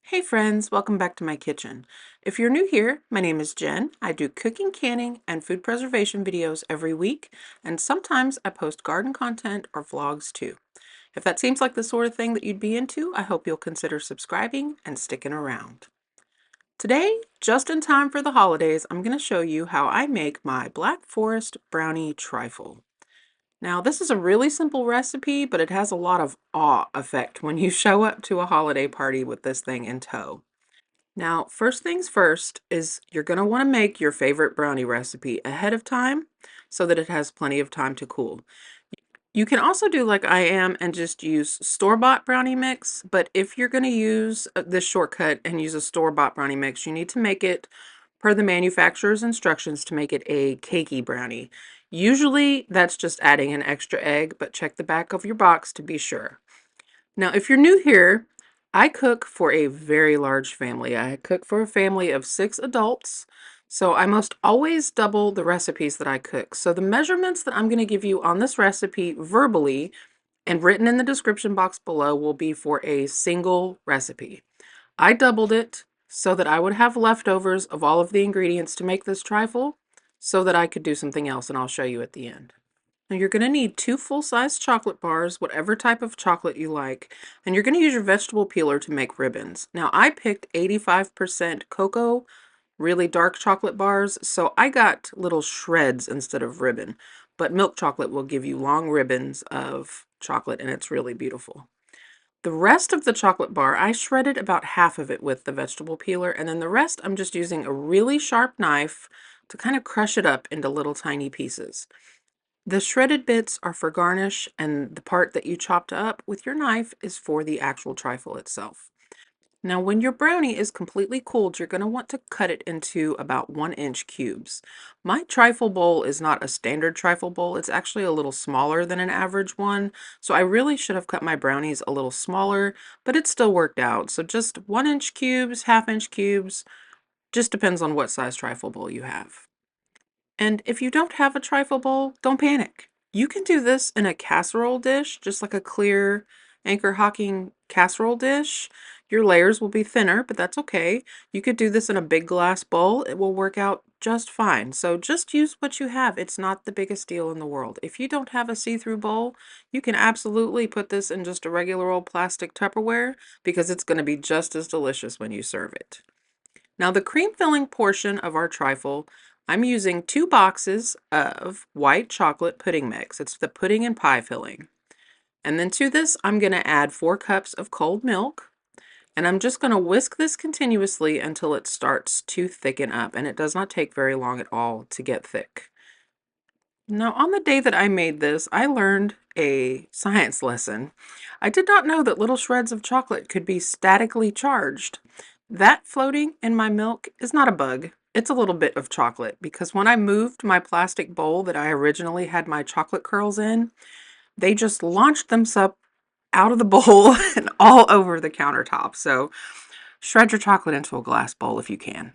Hey friends, welcome back to my kitchen. If you're new here, my name is Jen. I do cooking, canning, and food preservation videos every week, and sometimes I post garden content or vlogs too. If that seems like the sort of thing that you'd be into, I hope you'll consider subscribing and sticking around. Today, just in time for the holidays, I'm going to show you how I make my Black Forest Brownie Trifle. Now, this is a really simple recipe, but it has a lot of awe effect when you show up to a holiday party with this thing in tow. Now, first things first is you're going to want to make your favorite brownie recipe ahead of time so that it has plenty of time to cool. You can also do like I am and just use store-bought brownie mix, but if you're going to use this shortcut and use a store-bought brownie mix, you need to make it per the manufacturer's instructions to make it a cakey brownie. Usually that's just adding an extra egg, but check the back of your box to be sure. Now, if you're new here, I cook for a very large family. I cook for a family of 6 adults, so I must always double the recipes that I cook. So the measurements that I'm going to give you on this recipe verbally and written in the description box below will be for a single recipe. I doubled it so that I would have leftovers of all of the ingredients to make this trifle so that I could do something else, and I'll show you at the end. Now you're going to need 2 full-size chocolate bars, whatever type of chocolate you like, and you're going to use your vegetable peeler to make ribbons. Now I picked 85% cocoa, really dark chocolate bars, so I got little shreds instead of ribbon, but milk chocolate will give you long ribbons of chocolate and it's really beautiful. The rest of the chocolate bar, I shredded about half of it with the vegetable peeler, and then the rest I'm just using a really sharp knife to kind of crush it up into little tiny pieces. The shredded bits are for garnish, and the part that you chopped up with your knife is for the actual trifle itself. Now, when your brownie is completely cooled, you're going to want to cut it into about 1-inch cubes. My trifle bowl is not a standard trifle bowl. It's actually a little smaller than an average one, so I really should have cut my brownies a little smaller, but it still worked out. So just 1-inch cubes, half-inch cubes, just depends on what size trifle bowl you have. And if you don't have a trifle bowl, don't panic. You can do this in a casserole dish, just like a clear Anchor Hocking casserole dish. Your layers will be thinner, but that's okay. You could do this in a big glass bowl. It will work out just fine. So just use what you have. It's not the biggest deal in the world. If you don't have a see-through bowl, you can absolutely put this in just a regular old plastic Tupperware because it's going to be just as delicious when you serve it. Now the cream filling portion of our trifle, I'm using 2 boxes of white chocolate pudding mix. It's the pudding and pie filling. And then to this, I'm going to add 4 cups of cold milk. And I'm just going to whisk this continuously until it starts to thicken up. And it does not take very long at all to get thick. Now, on the day that I made this, I learned a science lesson. I did not know that little shreds of chocolate could be statically charged. That floating in my milk is not a bug. It's a little bit of chocolate because when I moved my plastic bowl that I originally had my chocolate curls in, they just launched themselves out of the bowl and all over the countertop. So shred your chocolate into a glass bowl if you can.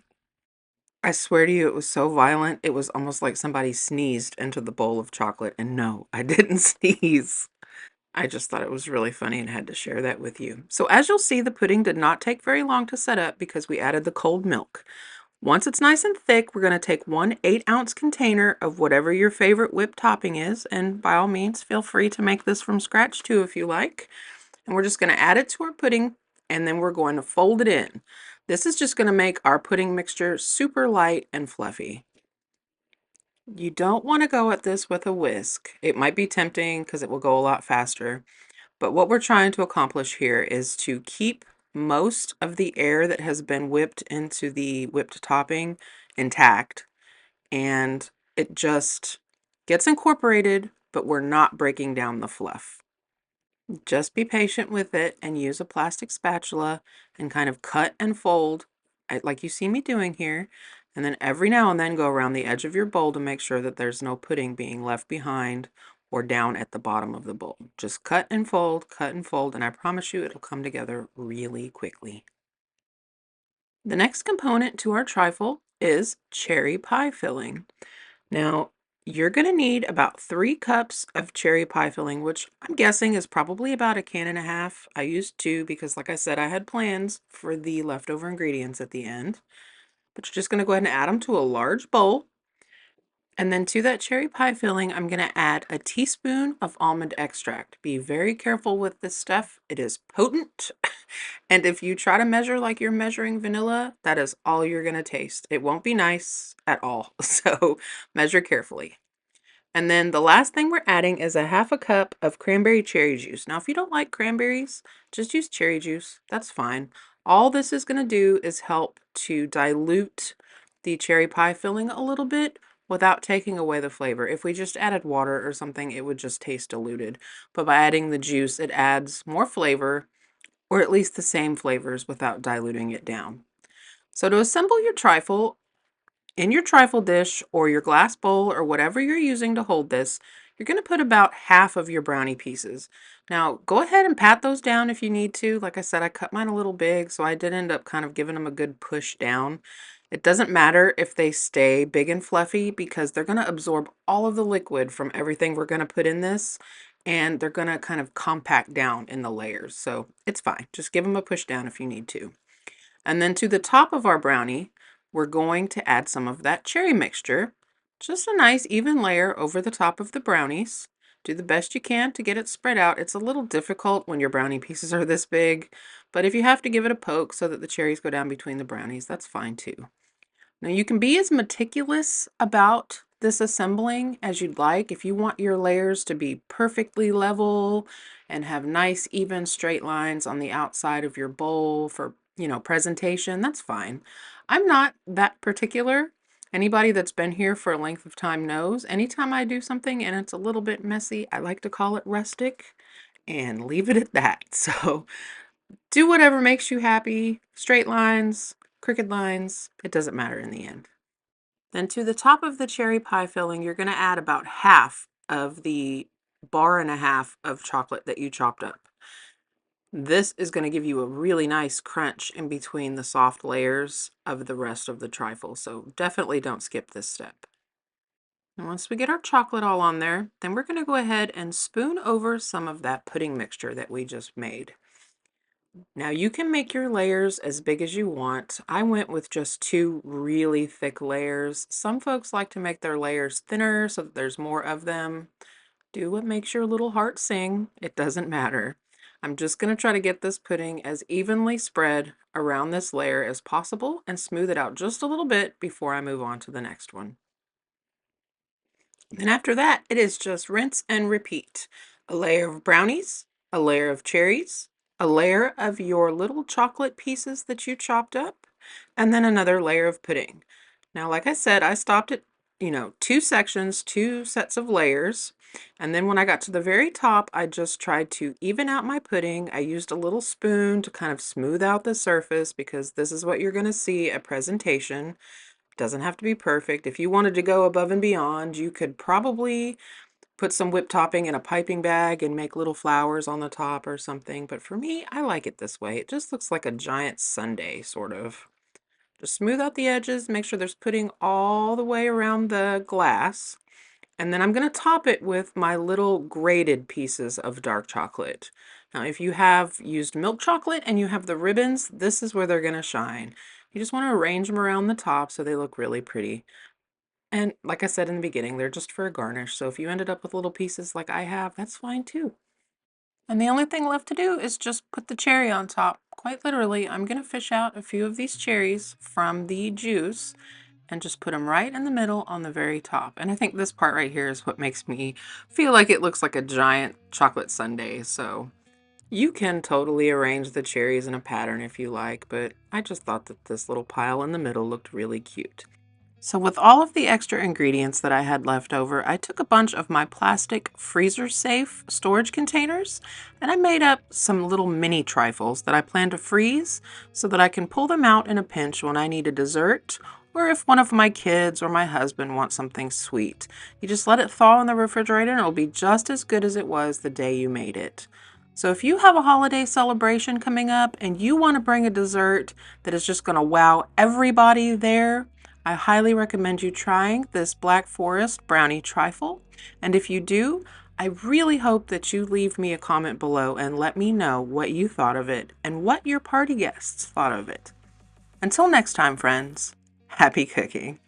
I swear to you, it was so violent, it was almost like somebody sneezed into the bowl of chocolate, and no, I didn't sneeze. I just thought it was really funny and had to share that with you. So as you'll see, the pudding did not take very long to set up because we added the cold milk. Once it's nice and thick, we're going to take 1 8-ounce container of whatever your favorite whipped topping is, and by all means, feel free to make this from scratch too if you like. And we're just going to add it to our pudding, and then we're going to fold it in. This is just going to make our pudding mixture super light and fluffy. You don't want to go at this with a whisk. It might be tempting because it will go a lot faster. But what we're trying to accomplish here is to keep most of the air that has been whipped into the whipped topping intact. And it just gets incorporated, but we're not breaking down the fluff. Just be patient with it and use a plastic spatula and kind of cut and fold like you see me doing here. And then every now and then go around the edge of your bowl to make sure that there's no pudding being left behind or down at the bottom of the bowl. Just cut and fold, and I promise you it'll come together really quickly. The next component to our trifle is cherry pie filling. Now, You're going to need about 3 cups of cherry pie filling, which I'm guessing is probably about a can and a half. I used 2 because, like I said, I had plans for the leftover ingredients at the end. But you're just going to go ahead and add them to a large bowl. And then to that cherry pie filling, I'm going to add a teaspoon of almond extract. Be very careful with this stuff. It is potent. And if you try to measure like you're measuring vanilla, that is all you're going to taste. It won't be nice at all. So measure carefully. And then the last thing we're adding is a half a cup of cranberry cherry juice. Now, if you don't like cranberries, just use cherry juice. That's fine. All this is going to do is help to dilute the cherry pie filling a little bit without taking away the flavor. If we just added water or something, it would just taste diluted. But by adding the juice, it adds more flavor, or at least the same flavors without diluting it down. So to assemble your trifle, in your trifle dish or your glass bowl or whatever you're using to hold this, you're going to put about half of your brownie pieces. Now, go ahead and pat those down if you need to. Like I said, I cut mine a little big, so I did end up kind of giving them a good push down. It doesn't matter if they stay big and fluffy because they're going to absorb all of the liquid from everything we're going to put in this, and they're going to kind of compact down in the layers. So it's fine. Just give them a push down if you need to. And then to the top of our brownie, we're going to add some of that cherry mixture. Just a nice even layer over the top of the brownies. Do the best you can to get it spread out. It's a little difficult when your brownie pieces are this big, but if you have to give it a poke so that the cherries go down between the brownies, that's fine too. Now you can be as meticulous about this assembling as you'd like. If you want your layers to be perfectly level and have nice even straight lines on the outside of your bowl for, presentation, that's fine. I'm not that particular. Anybody that's been here for a length of time knows anytime I do something and it's a little bit messy, I like to call it rustic and leave it at that. So do whatever makes you happy. Straight lines, crooked lines, it doesn't matter in the end. Then to the top of the cherry pie filling, you're going to add about half of the bar and a half of chocolate that you chopped up. This is going to give you a really nice crunch in between the soft layers of the rest of the trifle, so definitely don't skip this step. And once we get our chocolate all on there, then we're going to go ahead and spoon over some of that pudding mixture that we just made. Now you can make your layers as big as you want. I went with just 2 really thick layers. Some folks like to make their layers thinner so that there's more of them. Do what makes your little heart sing. It doesn't matter. I'm just going to try to get this pudding as evenly spread around this layer as possible and smooth it out just a little bit before I move on to the next one. And after that, it is just rinse and repeat. A layer of brownies, a layer of cherries, a layer of your little chocolate pieces that you chopped up, and then another layer of pudding. Now, like I said, I stopped at, 2 sections, 2 sets of layers. And then when I got to the very top, I just tried to even out my pudding. I used a little spoon to kind of smooth out the surface because this is what you're going to see at presentation. Doesn't have to be perfect. If you wanted to go above and beyond, you could probably put some whipped topping in a piping bag and make little flowers on the top or something. But for me, I like it this way. It just looks like a giant sundae, sort of. Just smooth out the edges, make sure there's pudding all the way around the glass. And then I'm going to top it with my little grated pieces of dark chocolate. Now, if you have used milk chocolate and you have the ribbons, this is where they're going to shine. You just want to arrange them around the top so they look really pretty. And like I said in the beginning, they're just for a garnish. So if you ended up with little pieces like I have, that's fine too. And the only thing left to do is just put the cherry on top. Quite literally, I'm going to fish out a few of these cherries from the juice and just put them right in the middle on the very top. And I think this part right here is what makes me feel like it looks like a giant chocolate sundae. So you can totally arrange the cherries in a pattern if you like, but I just thought that this little pile in the middle looked really cute. So with all of the extra ingredients that I had left over, I took a bunch of my plastic freezer-safe storage containers and I made up some little mini trifles that I plan to freeze so that I can pull them out in a pinch when I need a dessert or if one of my kids or my husband wants something sweet. You just let it thaw in the refrigerator and it'll be just as good as it was the day you made it. So if you have a holiday celebration coming up and you want to bring a dessert that is just going to wow everybody there, I highly recommend you trying this Black Forest Brownie Trifle, and if you do, I really hope that you leave me a comment below and let me know what you thought of it and what your party guests thought of it. Until next time, friends, happy cooking!